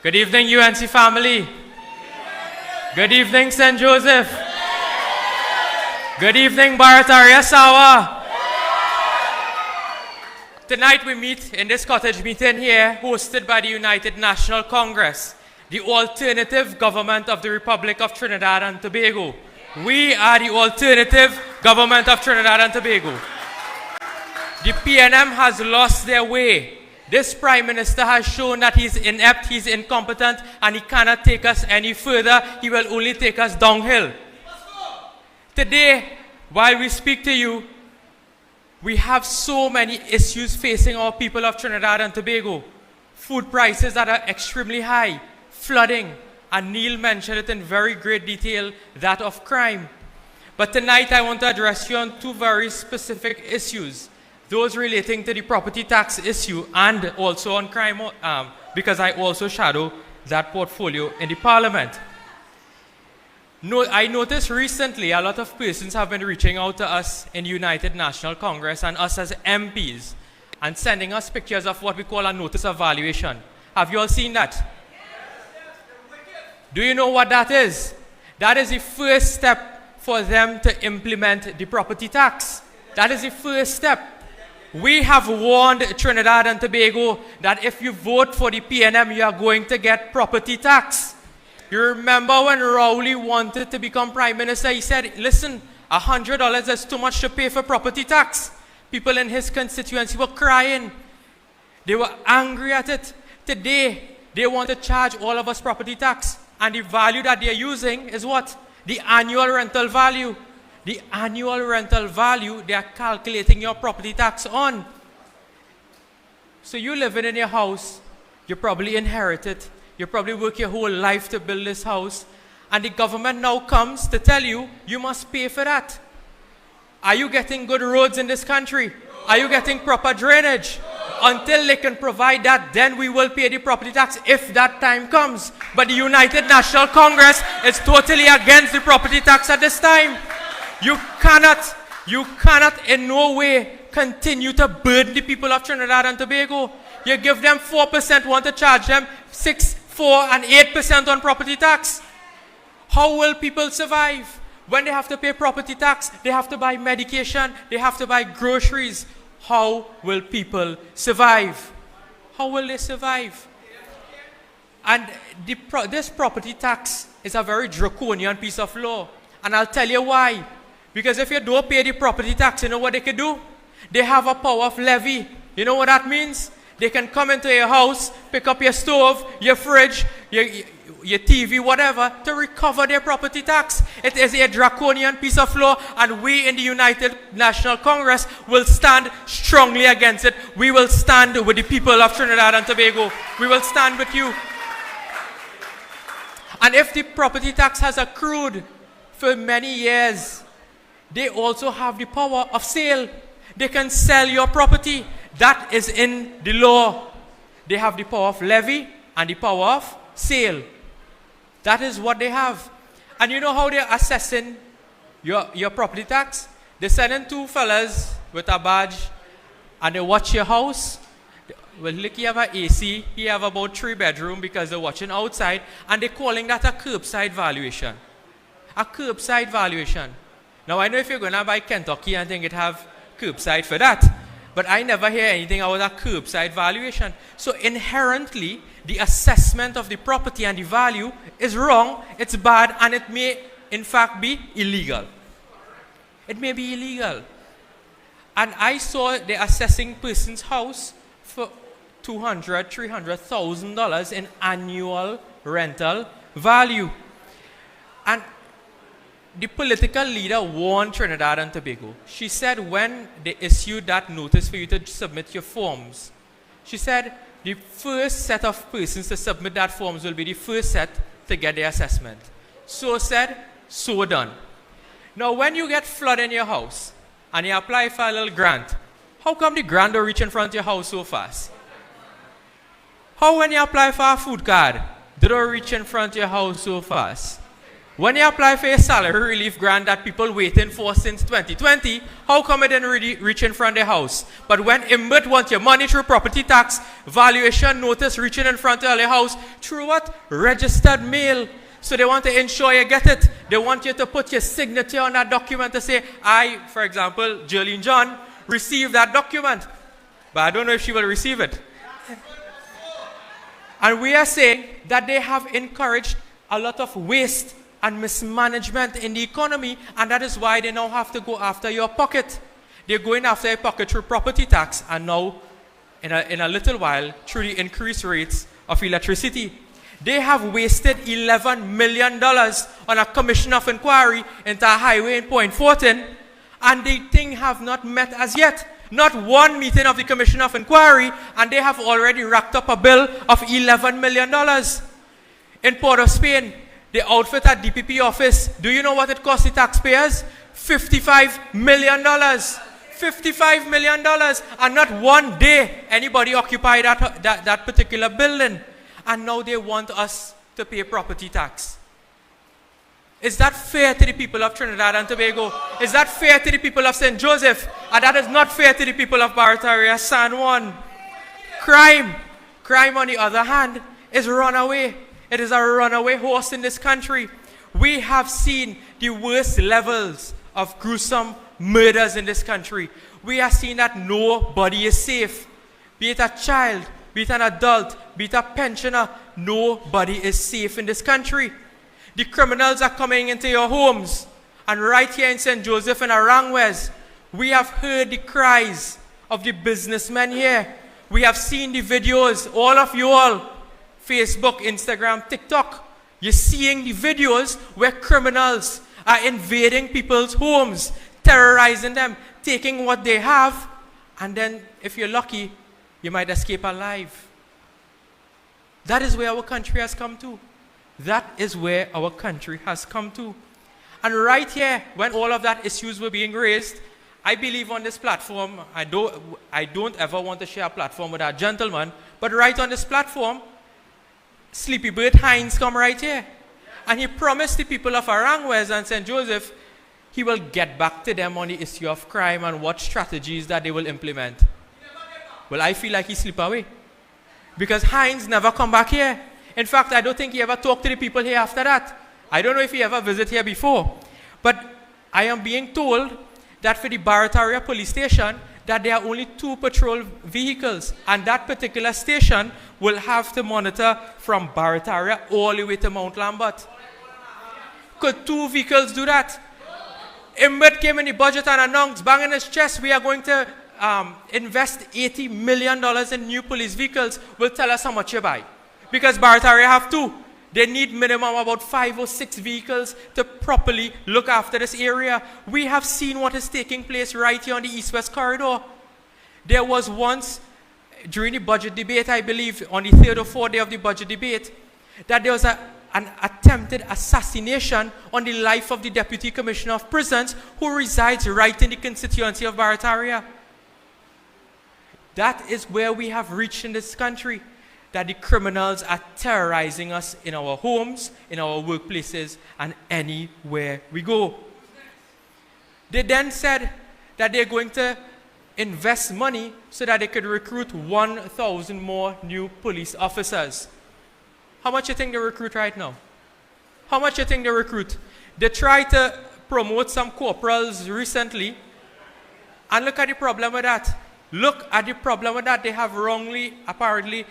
Good evening, UNC family. Good evening, St. Joseph. Good evening, Barataria Sawa. Tonight we meet in this cottage meeting here, hosted by the United National Congress, the alternative government of the Republic of Trinidad and Tobago. We are the alternative government of Trinidad and Tobago. The PNM has lost their way. This Prime Minister has shown that he's inept, he's incompetent, and he cannot take us any further. He will only take us downhill. Today, while we speak to you, we have so many issues facing our people of Trinidad and Tobago. Food prices that are extremely high, flooding, and Neil mentioned it in very great detail, that of crime. But tonight I want to address you on two very specific issues. Those relating to the property tax issue and also on crime, because I also shadow that portfolio in the Parliament. I noticed recently a lot of persons have been reaching out to us in the United National Congress and us as MPs and sending us pictures of what we call a notice of valuation. Have you all seen that? Do you know what that is? That is the first step for them to implement the property tax. That is the first step. We have warned Trinidad and Tobago that if you vote for the PNM, you are going to get property tax. You remember when Rowley wanted to become Prime Minister, he said, listen, $100 is too much to pay for property tax. People in his constituency were crying. They were angry at it. Today, they want to charge all of us property tax. And the value that they're using is what? The annual rental value. The annual rental value they are calculating your property tax on. So you living in your house, you probably inherited, you probably work your whole life to build this house, and the government now comes to tell you, you must pay for that. Are you getting good roads in this country? Are you getting proper drainage? Until they can provide that, then we will pay the property tax if that time comes. But the United National Congress is totally against the property tax at this time. You cannot in no way continue to burden the people of Trinidad and Tobago. You give them 4%, want to charge them 6, 4, and 8% on property tax. How will people survive? When they have to pay property tax, they have to buy medication, they have to buy groceries. How will people survive? How will they survive? And this property tax is a very draconian piece of law. And I'll tell you why. Because if you don't pay the property tax, you know what they can do? They have a power of levy. You know what that means? They can come into your house, pick up your stove, your fridge, your TV, whatever, to recover their property tax. It is a draconian piece of law, and we in the United National Congress will stand strongly against it. We will stand with the people of Trinidad and Tobago. We will stand with you. And if the property tax has accrued for many years, they also have the power of sale. They can sell your property. That is in the law. They have the power of levy and the power of sale. That is what they have. And you know how they're assessing your property tax? They send in two fellas with a badge and they watch your house. Well, look, you have an AC, you have about 3 bedrooms because they're watching outside, and they're calling that a curbside valuation. A curbside valuation. Now, I know if you're going to buy Kentucky and think it have curbside for that, but I never hear anything about a curbside valuation. So inherently, the assessment of the property and the value is wrong, it's bad, and it may in fact be illegal. It may be illegal. And I saw the assessing person's house for $200,000, $300,000 in annual rental value. And the political leader warned Trinidad and Tobago. She said when they issued that notice for you to submit your forms, she said the first set of persons to submit that forms will be the first set to get their assessment. So said, so done. Now when you get flood in your house and you apply for a little grant, how come the grant don't reach in front of your house so fast? How when you apply for a food card, they don't reach in front of your house so fast? When you apply for a salary relief grant that people waiting for since 2020, how come it didn't really reach in front of their house? But when Imbert want your money through property tax, valuation notice reaching in front of your house, through what? Registered mail. So they want to ensure you get it. They want you to put your signature on that document to say, I, for example, Jolene John, received that document. But I don't know if she will receive it. And we are saying that they have encouraged a lot of waste and mismanagement in the economy, and that is why they now have to go after your pocket. They're going after your pocket through property tax, and now, in a little while, through the increased rates of electricity. They have wasted $11 million on a commission of inquiry into a highway in Point Fortin, and the thing have not met as yet. Not one meeting of the commission of inquiry, and they have already racked up a bill of $11 million. In Port of Spain, the outfit at DPP office, do you know what it cost the taxpayers? $55 million. $55 million. And not one day anybody occupied that particular building. And now they want us to pay property tax. Is that fair to the people of Trinidad and Tobago? Is that fair to the people of St. Joseph? And that is not fair to the people of Barataria, San Juan. Crime on the other hand, is runaway. It is a runaway horse in this country. We have seen the worst levels of gruesome murders in this country. We have seen that nobody is safe. Be it a child, be it an adult, be it a pensioner, nobody is safe in this country. The criminals are coming into your homes. And right here in St. Joseph and Arangwes, we have heard the cries of the businessmen here. We have seen the videos, all of you all, Facebook, Instagram, TikTok. You're seeing the videos where criminals are invading people's homes, terrorizing them, taking what they have, and then, if you're lucky, you might escape alive. That is where our country has come to. That is where our country has come to. And right here, when all of that issues were being raised, I believe on this platform, I don't ever want to share a platform with that gentleman, but right on this platform, Sleepy Bird Hines come right here. And he promised the people of Arangwes and St. Joseph, he will get back to them on the issue of crime and what strategies that they will implement. Well, I feel like he slipped away. Because Hines never come back here. In fact, I don't think he ever talked to the people here after that. I don't know if he ever visited here before. But I am being told that for the Barataria police station, that there are only 2 patrol vehicles. And that particular station will have to monitor from Barataria all the way to Mount Lambert. Could 2 vehicles do that? Imbert came in the budget and announced, banging his chest, we are going to invest $80 million in new police vehicles. Will tell us how much you buy. Because Barataria have 2. They need minimum about 5 or 6 vehicles to properly look after this area. We have seen what is taking place right here on the East-West corridor. There was once, during the budget debate, I believe, on the 3rd or 4th day of the budget debate, that there was an attempted assassination on the life of the Deputy Commissioner of Prisons who resides right in the constituency of Barataria. That is where we have reached in this country. That the criminals are terrorizing us in our homes, in our workplaces, and anywhere we go. They then said that they're going to invest money so that they could recruit 1,000 more new police officers. How much do you think they recruit right now? How much do you think they recruit? They tried to promote some corporals recently, and look at the problem with that. Look at the problem with that. They have wrongly, apparently,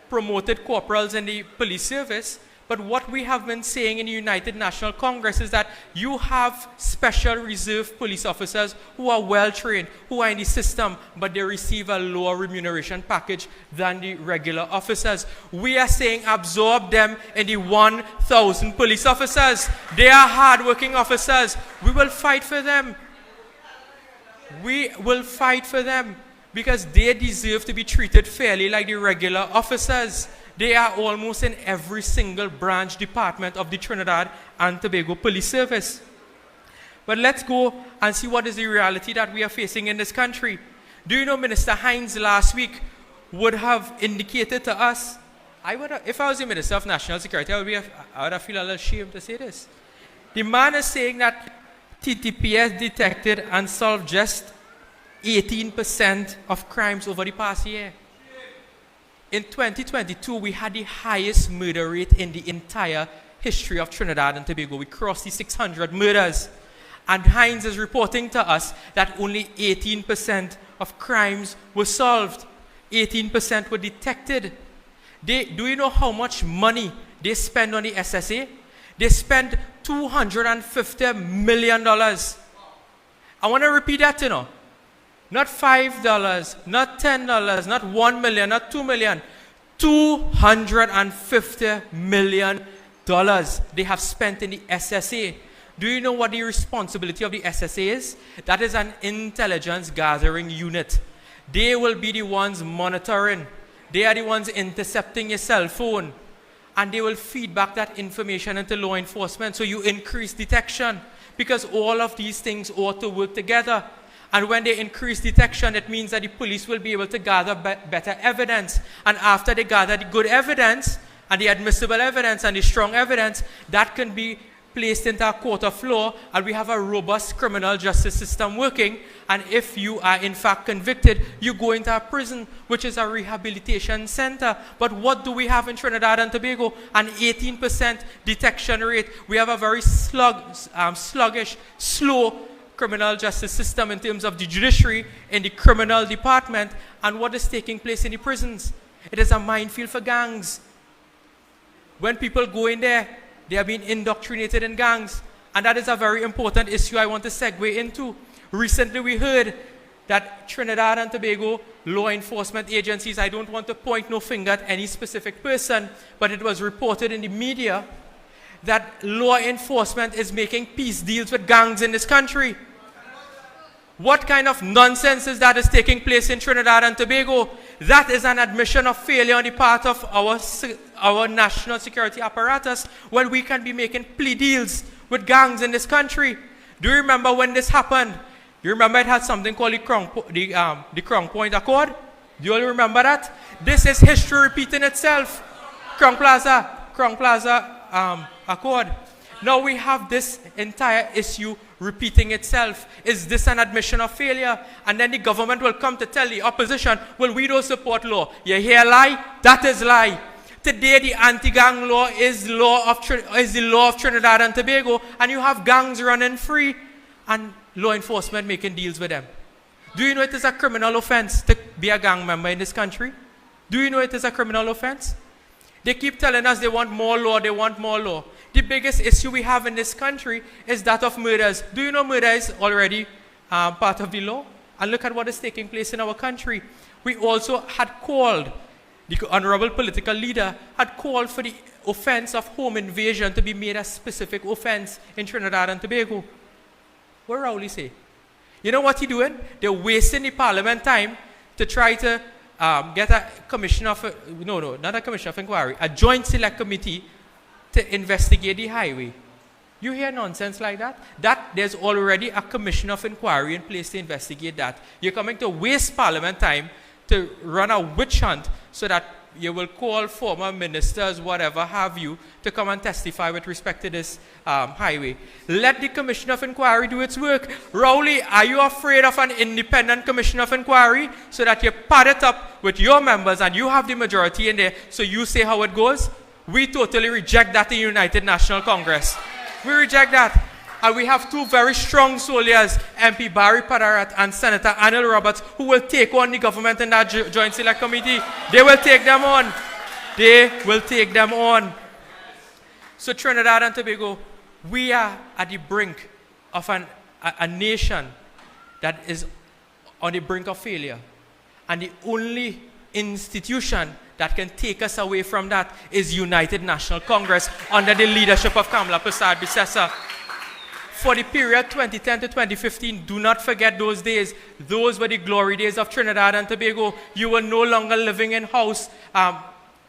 promoted corporals in the police service, but what we have been saying in the United National Congress is that you have special reserve police officers who are well trained, who are in the system, but they receive a lower remuneration package than the regular officers. We are saying absorb them in the 1,000 police officers. They are hardworking officers. We will fight for them. We will fight for them. Because they deserve to be treated fairly like the regular officers. They are almost in every single branch department of the Trinidad and Tobago Police Service. But let's go and see what is the reality that we are facing in this country. Do you know Minister Hines last week would have indicated to us, if I was the Minister of National Security, I would have feel a little ashamed to say this. The man is saying that TTPS detected and solved just 18% of crimes over the past year. In 2022, we had the highest murder rate in the entire history of Trinidad and Tobago. We crossed the 600 murders. And Hines is reporting to us that only 18% of crimes were solved. 18% were detected. Do you know how much money they spend on the SSA? They spend $250 million. I want to repeat that, you know. Not $5, not $10, not $1 million, not $2 million. $250 million they have spent in the SSA. Do you know what the responsibility of the SSA is? That is an intelligence gathering unit. They will be the ones monitoring. They are the ones intercepting your cell phone. And they will feed back that information into law enforcement so you increase detection. Because all of these things ought to work together. And when they increase detection, it means that the police will be able to gather better evidence. And after they gather the good evidence, and the admissible evidence, and the strong evidence, that can be placed into a court of law, and we have a robust criminal justice system working. And if you are in fact convicted, you go into a prison, which is a rehabilitation center. But what do we have in Trinidad and Tobago? An 18% detection rate. We have a very sluggish, slow criminal justice system in terms of the judiciary, in the criminal department, and what is taking place in the prisons. It is a minefield for gangs. When people go in there, they are being indoctrinated in gangs. And that is a very important issue I want to segue into. Recently we heard that Trinidad and Tobago law enforcement agencies, I don't want to point no finger at any specific person, but it was reported in the media that law enforcement is making peace deals with gangs in this country. What kind of nonsense is that is taking place in Trinidad and Tobago? That is an admission of failure on the part of our national security apparatus when we can be making plea deals with gangs in this country. Do you remember when this happened? You remember it had something called the Crown Point Accord? Do you all remember that? This is history repeating itself. Crown Plaza Accord. Now we have this entire issue repeating itself. Is this an admission of failure? And then the government will come to tell the opposition, well, we don't support law. You hear lie? That is lie. Today the anti-gang law is the law of Trinidad and Tobago, and you have gangs running free and law enforcement making deals with them. Do you know it is a criminal offense to be a gang member in this country? Do you know it is a criminal offense? They keep telling us they want more law, they want more law. The biggest issue we have in this country is that of murders. Do you know murder is already part of the law? And look at what is taking place in our country. We also had called, the honorable political leader had called for the offense of home invasion to be made a specific offense in Trinidad and Tobago. What Rowley say? You know what he's doing? They're wasting the parliament time to try to get a commission of, not a commission of inquiry, a joint select committee to investigate the highway. You hear nonsense like that? That there's already a commission of inquiry in place to investigate that. You're coming to waste parliament time to run a witch hunt so that you will call former ministers, whatever have you, to come and testify with respect to this highway. Let the commission of inquiry do its work. Rowley, are you afraid of an independent commission of inquiry so that you pad it up with your members and you have the majority in there so you say how it goes? We totally reject that in United National Congress. We reject that. And we have two very strong soldiers, MP Barataria and Senator Anil Roberts, who will take on the government in that Joint Select Committee. They will take them on. They will take them on. So Trinidad and Tobago, we are at the brink of a nation that is on the brink of failure. And the only institution that can take us away from that is United National Congress under the leadership of Kamala Persad-Bissessar. For the period 2010 to 2015, do not forget those days. Those were the glory days of Trinidad and Tobago. You were no longer living in house,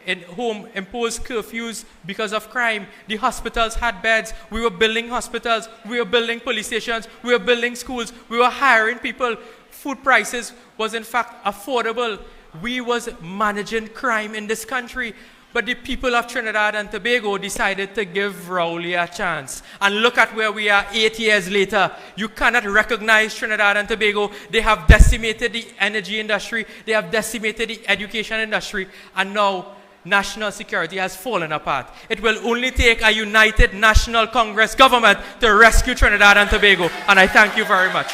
in home, imposed curfews because of crime. The hospitals had beds. We were building hospitals. We were building police stations. We were building schools. We were hiring people. Food prices was in fact affordable. we was managing crime in this country. But the people of Trinidad and Tobago decided to give Rowley a chance. And look at where we are 8 years later. You cannot recognize Trinidad and Tobago. They have decimated the energy industry. They have decimated the education industry. And now national security has fallen apart. It will only take a united National Congress government to rescue Trinidad and Tobago. And I thank you very much.